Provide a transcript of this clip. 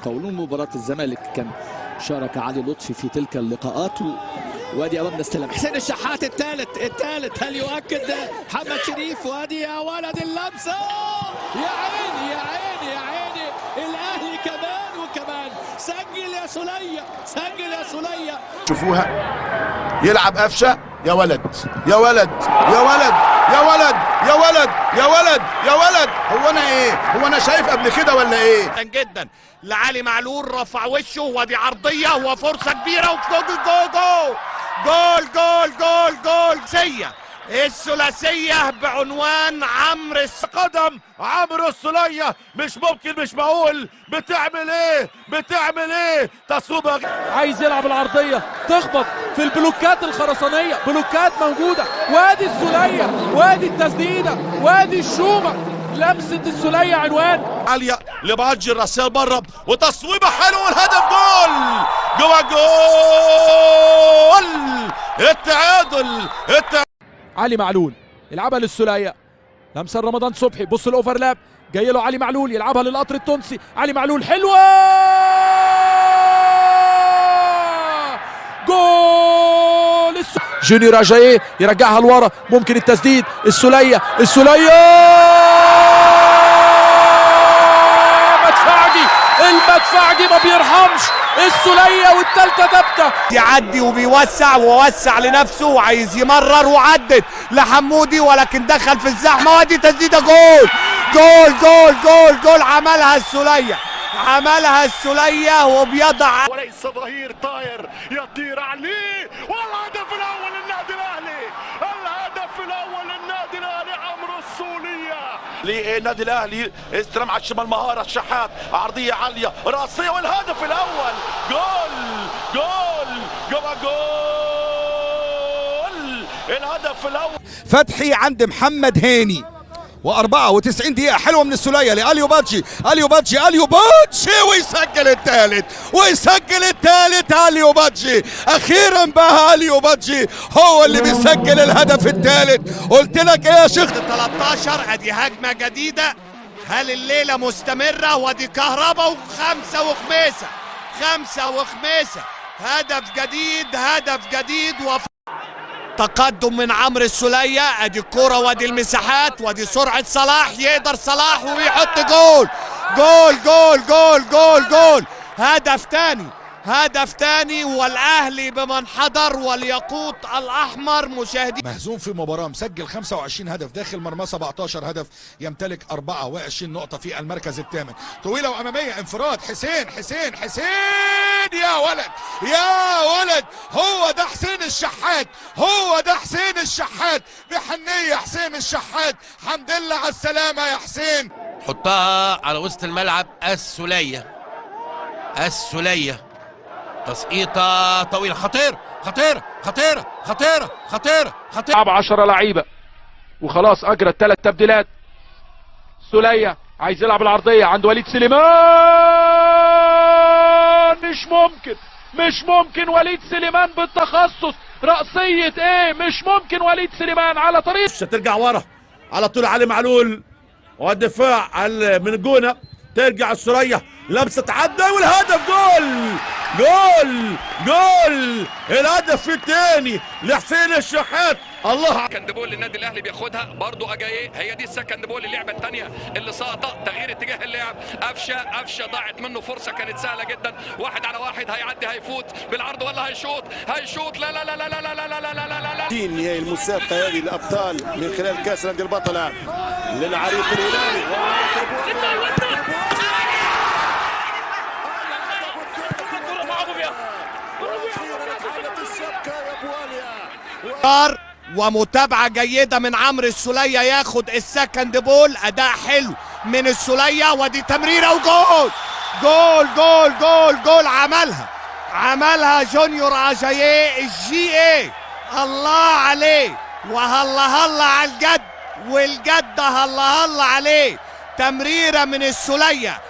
المقاولون. مباراة الزمالك كان شارك علي لطفي في تلك اللقاءات. وادي امامنا استلم حسين الشحات الثالث هل يؤكد محمد شريف؟ وادي يا ولد اللمسه، يا عيني يا عيني يا عيني، الاهلي كمان وكمان. سجل يا سلية، سجل يا سلية. شوفوها يلعب قفشه، يا ولد يا ولد يا ولد يا ولد يا ولد يا ولد يا ولد. هو انا ايه؟ هو انا شايف قبل كده ولا ايه؟ جدا لعلي معلول، رفع وشه ودي عرضيه وفرصه كبيره وجول جول جول جول جول جول جول. سية الثلاثيه بعنوان عمرو قدم عمرو السولية، مش ممكن، مش معقول. بتعمل ايه؟ بتعمل ايه؟ تصويبه عايز يلعب العرضيه تخبط في البلوكات الخرسانيه، بلوكات موجوده. وادي السولية، وادي التسديده، وادي الشومه، لمسه السولية عنوان عاليه لبادجي. الرسال بره وتصويبه حلوه والهدف جول جوه جول. التعادل. علي معلول يلعبها للسولية، لمسه رمضان صبحي. بص الاوفرلاب جاي له علي معلول، يلعبها للقطر التونسي. علي معلول حلوه، جول. جونيور اجاييه يرجعها لورا، ممكن التسديد. السولية المدفعجي ما بيرحمش. السولية والثالثة ثابتة، يعدي وبيوسع لنفسه وعايز يمرر، وعدت لحمودي ولكن دخل في الزحمه. وادي تسديده جول جول جول جول جول. عملها السولية وبيضع وليس ظهير طاير يطير عليه. والهدف الاول للنادي الاهلي، الهدف الاول للنادي الاهلي عمرو السولية. للنادي الاهلي استلم على الشمال، مهاره الشحات، عرضيه عاليه راسيه والهدف الاول. جول جول جول جول. الهدف الاول فتحي عند محمد هاني، و94 دقيقة حلوة من السولية لأليو بادجي. أليو بادجي ويسجل الثالث. أليو بادجي أخيرا بقى، أليو بادجي هو اللي بيسجل الهدف الثالث. قلت لك إيه يا شيخ؟ 13 ادي هجمة جديدة. هل الليلة مستمرة؟ ودي كهربا وخمسة وخميسة. هدف جديد تقدم من عمرو السولية. ادي الكرة وادي المساحات وادي سرعة صلاح. يقدر صلاح ويحط جول جول جول جول جول جول. هدف تاني والاهلي بمنحدر والياقوت الاحمر. مشاهدين، مهزوم في مباراة، مسجل 25 هدف، داخل مرمى 17 هدف، يمتلك 24 نقطة في المركز الثامن. طويلة وأمامية، انفراد حسين. يا ولد هو ده حسين الشحات، بحنية حسين الشحات. حمد لله على السلامة يا حسين. حطها على وسط الملعب. السولية تسقيطة طويلة خطيرة. لعب 10 لعيبة وخلاص أجرى الثلاث تبديلات. سولية عايز يلعب العرضية عند وليد سليمان. مش ممكن وليد سليمان بالتخصص. رأسية ايه؟ مش ممكن وليد سليمان على طريق. ترجع ورا على طول علي معلول، والدفاع من جونة. ترجع السولية، لمسة عدى والهدف جول. الهدف الثاني لحسين الشحات. الله. سكند بول للنادي الاهلي بياخدها برضو اجاييه. هي دي السكند بول، اللعبه الثانيه اللي ساقطه، تغيير اتجاه اللعب. قفشه ضاعت منه فرصه كانت سهله جدا. 1 على 1 هيعدي، هيفوت بالعرض ولا هيشوط؟ لا لا لا لا لا لا لا لا لا لا لا. هي المسابقه هذه الابطال من خلال كاس نادي البطله للعريق الهلالي. ومتابعة جيدة من عمرو السولية، ياخد السكند بول. اداء حلو من السولية، ودي تمريرة وجول جول. عملها جونيور اجاييه الGA. الله عليه، وهلا على الجد، والجد هلا عليه. تمريرة من السولية.